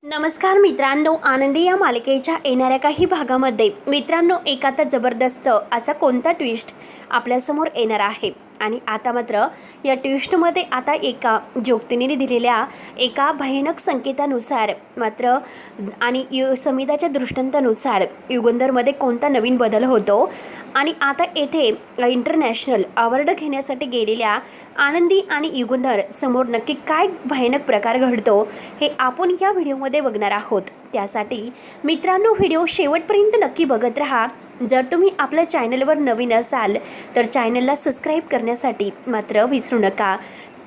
नमस्कार मित्रांनो, आनंदी या मालिकेच्या येणाऱ्या काही भागामध्ये मित्रांनो एक आता जबरदस्त असा कोणता ट्विस्ट आपल्यासमोर येणार आहे आणि आता मात्र या ट्विस्टमध्ये आता एका ज्योतिनीने दिलेल्या एका भयानक संकेतानुसार मात्र आणि समिताच्या दृष्टांतानुसार युगंधरमध्ये कोणता नवीन बदल होतो आणि आता येथे इंटरनॅशनल अवॉर्ड घेण्यासाठी गेलेल्या आनंदी आणि युगंधर समोर नक्की काय भयानक प्रकार घडतो हे आपण या व्हिडिओमध्ये बघणार आहोत। त्यासाठी मित्रांनो व्हिडिओ शेवटपर्यंत नक्की बघत राहा। जर तुम्ही आपल्या चॅनलवर नवीन असाल तर चॅनलला सबस्क्राईब करण्यासाठी मात्र विसरू नका।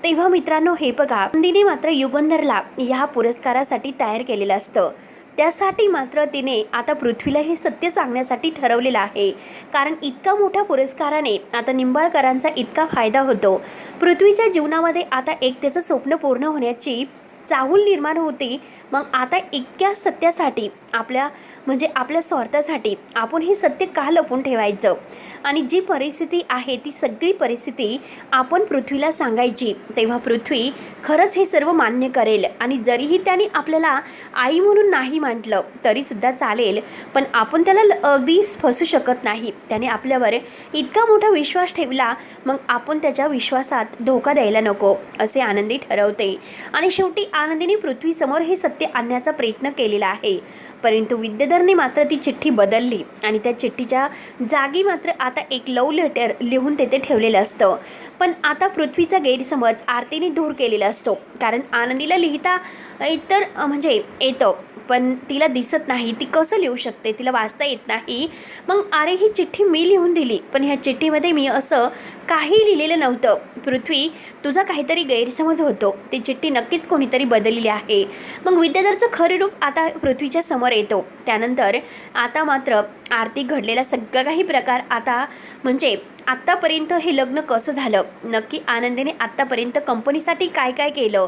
तेव्हा मित्रांनो हे बघा, आनंदीने मात्र युगंधरला या पुरस्कारासाठी तयार केलेलं असतं। त्यासाठी मात्र तिने आता पृथ्वीला हे सत्य सांगण्यासाठी ठरवलेलं आहे, कारण इतका मोठ्या पुरस्काराने आता निंबाळकरांचा इतका फायदा होतो। पृथ्वीच्या जीवनामध्ये आता एक त्याचं स्वप्न पूर्ण होण्याची चाहूल निर्माण होती। मग आता इतक्या सत्यासाठी आपल्या स्वार्थासाठी आपण हे सत्य का लपवून ठेवायचं आणि जी परिस्थिती आहे ती सगळी परिस्थिती आपण पृथ्वीला सांगायची, तेव्हा पृथ्वी खरंच हे सर्व मान्य करेल आणि जरीही त्याने आपल्याला आई म्हणून नाही म्हटलं तरी सुद्धा चालेल, पण आपण त्याला अगदी फसू शकत नाही। त्याने आपल्यावर इतका मोठा विश्वास ठेवला, मग आपण त्याच्या विश्वासात धोका द्यायला नको असे आनंदी ठरवते आणि शेवटी आनंदीने पृथ्वीसमोर हे सत्य आणण्याचा प्रयत्न केलेला आहे। परंतु विद्याधरने मात्र ती चिठ्ठी बदलली आणि त्या चिठ्ठीच्या जागी मात्र आता एक लव्ह लेटर लिहून तेथे ठेवलेलं असतं। पण आता पृथ्वीचा गैरसमज आरतीने दूर केलेला असतो, कारण आनंदीला लिहिता तर येतं पण तिला दिसत नाही, ती कसं लिहू शकते, तिला वाचता येत नाही। मग अरे ही चिठ्ठी मी लिहून दिली, पण ह्या चिठ्ठीमध्ये मी असं काही लिहिलेलं नव्हतं। पृथ्वी तुझा काहीतरी गैरसमज होतो, ती चिठ्ठी नक्कीच कोणीतरी बदललेली आहे। मग विद्याधरचं खरं रूप आता पृथ्वीच्या समोर येतो। त्यानंतर आता मात्र आरती घडलेला सगळा काही प्रकार आता आत्तापर्यंत हे लग्न कसं झालं, नक्की आनंदीने आत्तापर्यंत कंपनीसाठी काय काय केलं,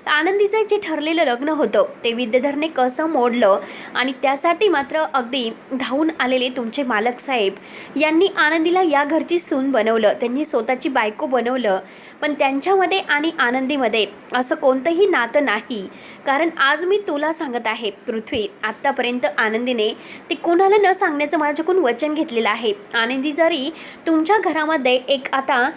आनंदीचं जे ठरलेलं लग्न होतं ते विद्याधरने कसं मोडलं आणि त्यासाठी मात्र अगदी धावून आलेले तुमचे मालक साहेब यांनी आनंदीला या घरची सून बनवलं, त्यांनी स्वतःची बायको बनवलं। पण त्यांच्यामध्ये आणि आनंदीमध्ये असं कोणतंही नातं नाही, कारण आज मी तुला सांगत आहे पृथ्वी, आत्तापर्यंत आनंदीने ते कोणाला न सांगण्याचं माझ्याकडून वचन घेतलेलं आहे। आनंदी जरी तुमच्या घरामध्ये एक आता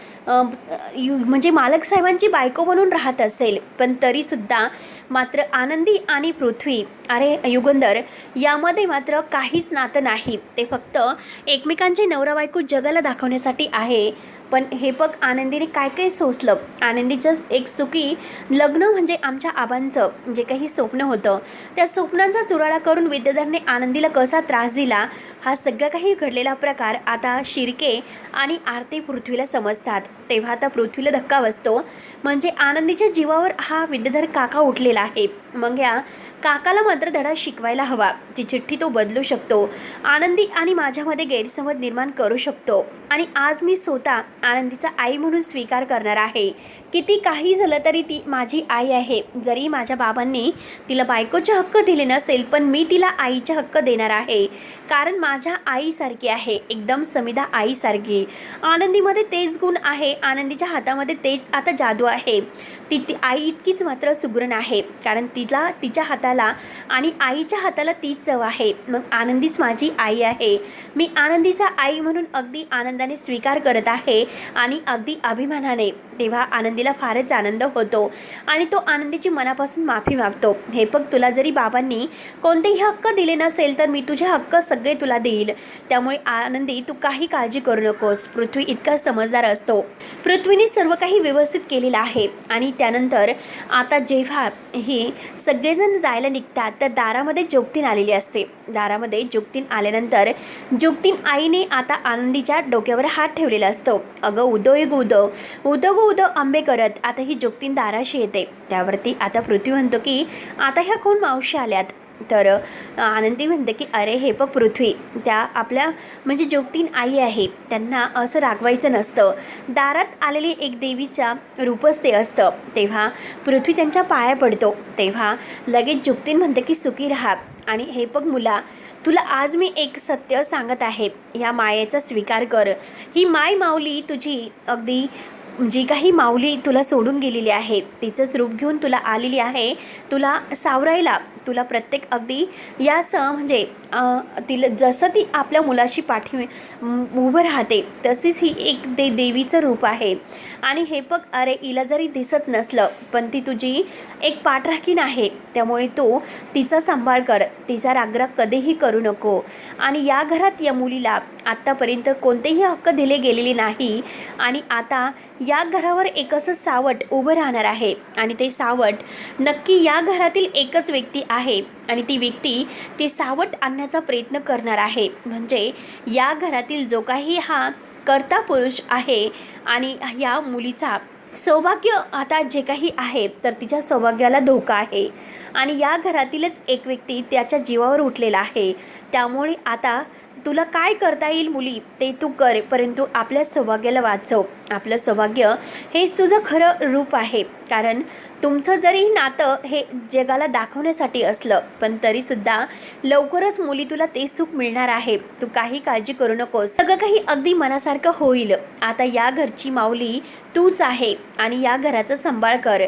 मालक साहेबांची बायको बनून राहत असेल, पण तरीसुद्धा मात्र आनंदी आणि पृथ्वी अरे युगंधर यामध्ये मात्र काहीच नातं नाही, ते फक्त एकमेकांचे नवरा बायको जगाला दाखवण्यासाठी आहे। पण हे बघ आनंदीने काय काय सोसलं, आनंदीचं एक सुखी लग्न आमच्या आबांचं जे काही स्वप्न होतं त्या स्वप्नांचा चुराडा करून विद्याधरने आनंदीला कसा त्रास दिला, हा सगळा काही घडलेला प्रकार आता शिर्के आणि आरती पृथ्वीला समजतात। तेव्हा आता पृथ्वीला धक्का बसतो, आनंदीच्या जीवावर हा विद्याधर काका उठलेला आहे। मग या काकाला मात्र धडा शिकवायला हवा, जी चिठ्ठी तो बदलू शकतो, आनंदी आणि माझ्यामध्ये गैरसमज निर्माण करू शकतो आणि आज मी स्वतः आनंदीचा आई म्हणून स्वीकार करणार आहे। किती काही झालं तरी ती माझी आई आहे, जरी माझ्या बाबांनी तिला बायकोचे हक्क दिले नसेल पण मी तिला आईचे हक्क देणार आहे, कारण माझ्या आईसारखी आहे, एकदम समिधा आईसारखी। आनंदीमध्ये तेच गुण आहे, आनंदीच्या हातामध्ये तेच आता जादू आहे। ती आई इतकीच मात्र सुगरण आहे, कारण तिच्या हाताला आणि आईच्या हाताला तीच चव आहे। मग आनंदीच माझी आई आहे, मी आनंदीचा आई म्हणून अगदी आनंदाने स्वीकार करत आहे आणि अगदी अभिमानाने। तेव्हा आनंदीला फारच आनंद होतो आणि तो आनंदीची मनापासून माफी मागतो। हे बघ, तुला जरी बाबांनी कोणतेही हक्क दिले नसेल तर मी तुझे हक्क सगळे तुला देईल, त्यामुळे आनंदी तू काही काळजी करू नकोस। पृथ्वी इतका समजदार असतो, पृथ्वीने सर्व काही व्यवस्थित केलेलं आहे। आणि त्यानंतर आता जेव्हा ही सगळेजण जायला निघतात तर दारामध्ये जोगतीन आलेली असते। दारामध्ये जोगतीन आल्यानंतर जोगतीन आईने आता आनंदीच्या डोक्यावर हात ठेवलेला असतो। अगं उदो उदो उदो गो उदो आंबे करत आता ही जोगतीन दाराशी येते। त्यावरती आता पृथ्वी म्हणतो की आता ह्या कोण मावशी आल्यात, तर आनंदी म्हणते की अरे हे बघ पृथ्वी, त्या आपल्या जोगतीन आई आहे, त्यांना असं रागवायचं नसतं, दारात आलेली एक देवीचा रूपच ते असतं। तेव्हा पृथ्वी त्यांच्या पाया पडतो, तेव्हा लगेच जोगतीन म्हणते की सुखी राहा आणि हे बघ मुला, तुला आज मी एक सत्य सांगत आहे, ह्या मायेचा स्वीकार कर। ही माय माऊली तुझी अगदी जी काही माऊली तुला सोडून गेलेली आहे तिचंच रूप घेऊन तुला आलेली आहे, तुला सावरायला, तुला प्रत्येक अगदी यासह म्हणजे तिला जसं ती आपल्या मुलाशी पाठी उभं राहते तशीच ही एक देवीचं रूप आहे. आणि हे बघ, अरे हिला जरी दिसत नसलं पण ती तुझी एक पाठराखीण आहे, त्यामुळे तू तिचा सांभाळ कर, तिचा रागराग कधीही करू नको. आणि या घरात या मुलीला आत्तापर्यंत कोणतेही हक्क दिले गेलेले नाही आणि आता या घरावर एक असं सावट उभं राहणार आहे आणि ते सावट नक्की या घरातील एकच व्यक्ती आहे आणि ती व्यक्ती ती सावट आणण्याचा प्रयत्न करणार आहे. म्हणजे या घरातील जो काही हा कर्ता पुरुष आहे आणि या मुलीचा सौभाग्य आता जे काही आहे तर तिच्या सौभाग्याला धोका आहे आणि या घरातीलच एक व्यक्ती त्याच्या जीवावर उठलेला आहे. त्यामुळे आता तुला काय करता येईल मुली ते तू कर, परंतु आपल्या सौभाग्याला वाचव. आपलं सौभाग्य हेच तुझं खरं रूप आहे. कारण तुमचं जरी नातं हे जगाला दाखवण्यासाठी असलं पण तरीसुद्धा लवकरच मुली तुला ते सुख मिळणार आहे. तू काही काळजी करू नकोस, सगळं काही अगदी मनासारखं होईल. आता या घरची माऊली तूच आहे आणि या घराचा सांभाळ कर.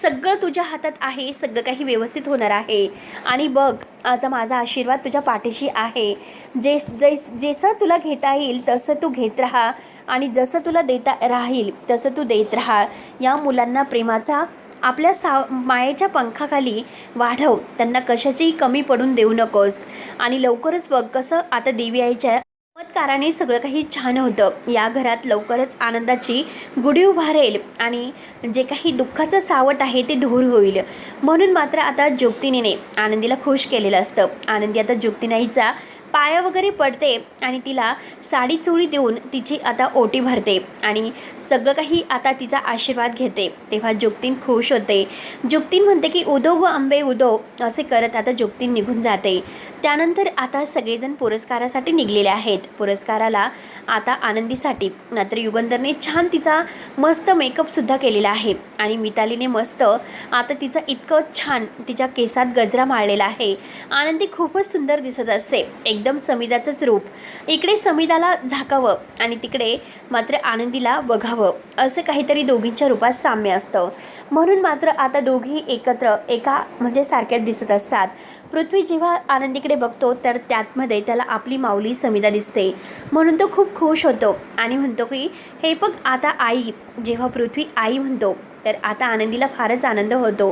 सगळं तुझ्या हातात आहे, सगळं काही व्यवस्थित होणार आहे. आणि बघ, आता माझा आशीर्वाद तुझ्या पाठीशी आहे. जसं तुला घेता येईल तसं तू घेत राहा आणि जसं तुला देता राहील तसं तू देत राहा. या मुलांना प्रेमाचा आपल्या मायेच्या पंखाखाली वाढव, त्यांना कशाचीही कमी पडून देऊ नकोस. आणि लवकरच बघ कसं आता देवी आईच्या चमत्काराने सगळं काही छान होतं. या घरात लवकरच आनंदाची गुढी उभारेल आणि जे काही दुःखाचं सावट आहे ते दूर होईल. म्हणून मात्र आता ज्योतिनीने आनंदीला खुश केलेलं असतं. आनंदी आता ज्योतिनाईचा पाया वगैरे पडते आणि तिला साडी चोळी देऊन तिची आता ओटी भरते आणि सगळं काही आता तिचा आशीर्वाद घेते. तेव्हा ज्योतिन खुश होते. ज्योतिन म्हणते की उदो व आंबे उदो, असे करत आता ज्योतिन निघून जाते. त्यानंतर आता सगळेजण पुरस्कारासाठी निघलेले आहेत. पुरस्काराला आता आनंदीसाठी मात्र युगंधरने छान तिचा मस्त मेकअपसुद्धा केलेला आहे आणि मितालीने मस्त आता तिचा इतकं छान तिच्या केसात गजरा माळलेला आहे. आनंदी खूपच सुंदर दिसत असते, एकदम समिधाचंच रूप. इकडे समिधाला झाकावं आणि तिकडे मात्र आनंदीला बघावं, असं काहीतरी दोघींच्या रूपात साम्य असतं. म्हणून मात्र आता दोघी एकत्र एका म्हणजे सारख्याच दिसत असतात. पृथ्वी जेव्हा आनंदीकडे बघतो तर त्यातमध्ये त्याला आपली माऊली समिधा दिसते. म्हणून तो खूप खुश होतो आणि म्हणतो की हे बघ आता आई. जेव्हा पृथ्वी आई म्हणतो तर आता आनंदीला फारच आनंद होतो.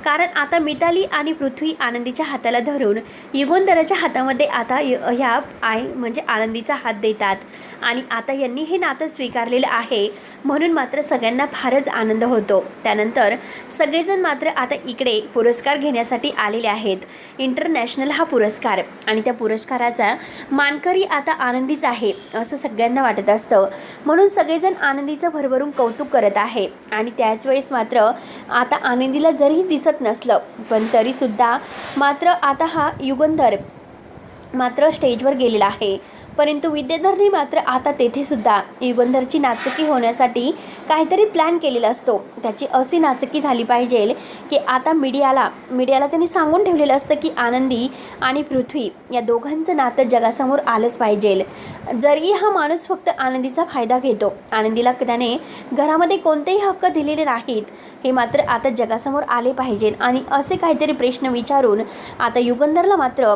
कारण आता मिताली आणि पृथ्वी आनंदीच्या हाताला धरून युगंधराच्या हातामध्ये आता ह्या आई म्हणजे आनंदीचा हात देतात आणि आता यांनी हे नातं स्वीकारलेलं आहे. म्हणून मात्र सगळ्यांना फारच आनंद होतो. त्यानंतर सगळेजण मात्र आता इकडे पुरस्कार घेण्यासाठी आलेले आहेत. इंटरनॅशनल हा पुरस्कार आणि त्या पुरस्काराचा मानकरी आता आनंदीच आहे असं सगळ्यांना वाटत असतं. म्हणून सगळेजण आनंदीचं भरभरून कौतुक करत आहे आणि त्याच वेळेस मात्र आता आनंदीला जरी दिसत नसलं पण तरीसुद्धा मात्र आता हा युगंधर मात्र स्टेजवर गेलेला आहे. परंतु विद्याधरने मात्र आता तेथेसुद्धा युगंधरची नाचकी होण्यासाठी काहीतरी प्लॅन केलेला असतो. त्याची अशी नाचकी झाली पाहिजे की आता मीडियाला त्यांनी सांगून ठेवलेलं असतं की आनंदी आणि पृथ्वी या दोघांचं नातं जगासमोर आलंच पाहिजे. जरी हा माणूस फक्त आनंदीचा फायदा घेतो, आनंदीला त्याने घरामध्ये कोणतेही हक्क दिलेले नाहीत, हे मात्र आता जगासमोर आले पाहिजे. आणि असे काहीतरी प्रश्न विचारून आता युगंधरला मात्र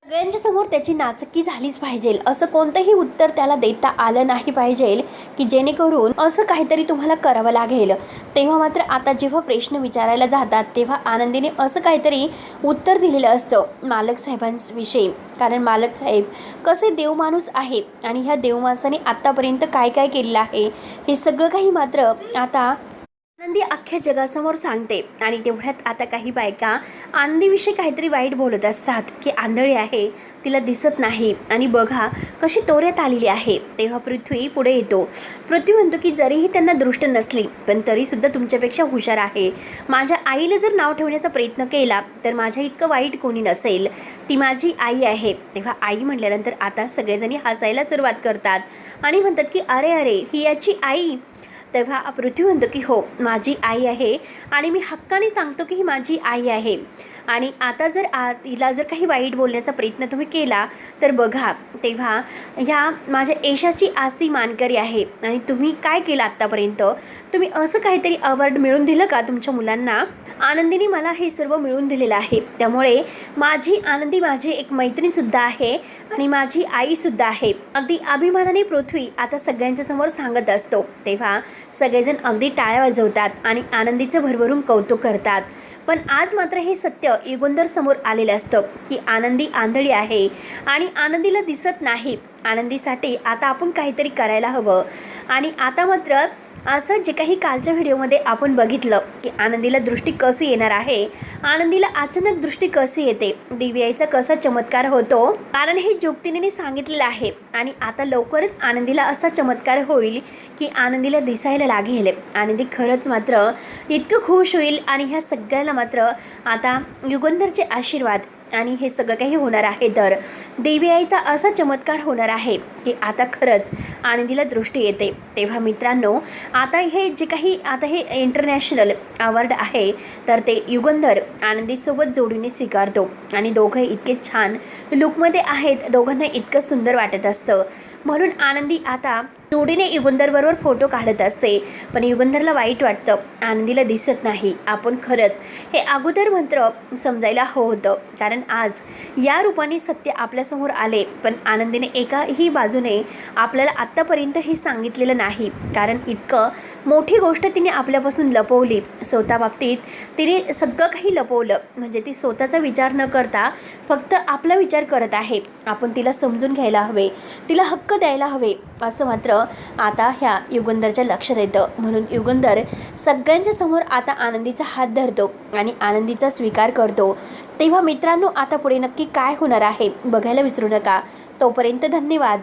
सगळ्यांच्या समोर त्याची नाचक्की झालीच पाहिजे. असं कोणतंही उत्तर त्याला देता आलं नाही पाहिजे की जेणेकरून असं काहीतरी तुम्हाला करावं लागेल. तेव्हा मात्र आता जेव्हा प्रश्न विचारायला जातात तेव्हा आनंदीने असं काहीतरी उत्तर दिलेलं असतं मालक साहेबांविषयी. कारण मालक साहेब कसे देवमाणूस आहे आणि ह्या देवमाणसाने आत्तापर्यंत काय काय केलेलं आहे हे सगळं काही मात्र आता आनंदी अख्ख्या जगासमोर सांगते. आणि तेवढ्यात आता काही बायका आनंदीविषयी काहीतरी वाईट बोलत असतात की आंधळी आहे, तिला दिसत नाही आणि बघा कशी तोऱ्यात आलेली आहे. तेव्हा पृथ्वी पुढे येतो. पृथ्वी म्हणतो की जरीही त्यांना दृष्ट नसली पण तरीसुद्धा तुमच्यापेक्षा हुशार आहे. माझ्या आईला जर नाव ठेवण्याचा प्रयत्न केला तर माझ्या इतकं वाईट कोणी नसेल, ती माझी आई आहे. तेव्हा आई म्हटल्यानंतर आता सगळेजणी हसायला सुरुवात करतात आणि म्हणतात की अरे अरे ही याची आई. तेव्हा पृथ्वी म्हणतो की हो माझी आई आहे आणि मी हक्काने सांगतो की ही माझी आई आहे. आणि आता जर तिला जर काही वाईट बोलण्याचा प्रयत्न तुम्ही केला तर बघा, तेव्हा ह्या माझ्या यशाची आज ती मानकरी आहे. आणि तुम्ही काय केलं आत्तापर्यंत? तुम्ही असं काहीतरी अवॉर्ड मिळवून दिलं का तुमच्या मुलांना? आनंदीने मला हे सर्व मिळवून दिलेलं आहे. त्यामुळे माझी आनंदी माझी एक मैत्रीणसुद्धा आहे आणि माझी आईसुद्धा आहे. अगदी अभिमानाने पृथ्वी आता सगळ्यांच्या समोर सांगत असतो. तेव्हा सगळेजण अगदी टाळ्या वाजवतात आणि आनंदीचं भरभरून कौतुक करतात. पण आज मात्र हे सत्य युगंधर समोर आलेलं असतं की आनंदी आंधळी आहे आणि आनंदीला दिसत नाही. आनंदीसाठी आता आपण काहीतरी करायला हवं. आणि आता मात्र असं जे काही कालच्या व्हिडिओमध्ये आपण बघितलं की आनंदीला दृष्टी कशी येणार आहे, आनंदीला अचानक दृष्टी कशी येते, दिव्याचा कसा चमत्कार होतो, कारण हे ज्योतिनीने सांगितलेलं आहे. आणि आता लवकरच आनंदीला असा चमत्कार होईल की आनंदीला दिसायला लागेल. आनंदी खरंच मात्र इतकं खुश होईल आणि ह्या सगळ्याला मात्र आता युगंधरचे आशीर्वाद आणि हे सगळं काही होणार आहे. तर देवी आईचा असा चमत्कार होणार आहे की आता खरंच आनंदीला दृष्टी येते. तेव्हा मित्रांनो, आता हे जे काही आता हे इंटरनॅशनल अवॉर्ड आहे तर ते युगंधर आनंदीसोबत जोडीने स्वीकारतो. आणि दोघं इतके छान लुकमध्ये आहेत, दोघांना इतकं सुंदर वाटत असतं. म्हणून आनंदी आता जोडीने युगंधरबरोबर फोटो काढत असते. पण युगंधरला वाईट वाटतं, आनंदीला दिसत नाही. आपण खरंच हे अगोदर मंत्र समजायला होतं, कारण आज या रूपाने सत्य आपल्यासमोर आले. पण आनंदीने एकाही बाजूने आपल्याला आत्तापर्यंत हे सांगितलेलं नाही, कारण इतकं मोठी गोष्ट तिने आपल्यापासून लपवली. स्वतः बाबतीत तिने सगळं काही लपवलं, म्हणजे ती स्वतःचा विचार न करता फक्त आपला विचार करत आहे. आपण तिला समजून घ्यायला हवे, तिला हक्क द्यायला हवे, असं मात्र आता ह्या युगंधरच्या लक्षात येतं. म्हणून युगंधर सगळ्यांच्या समोर आता आनंदीचा हात धरतो आणि आनंदीचा स्वीकार करतो. तेव्हा मित्रांनो, आता पुढे नक्की काय होणार आहे बघायला विसरू नका. तोपर्यंत धन्यवाद.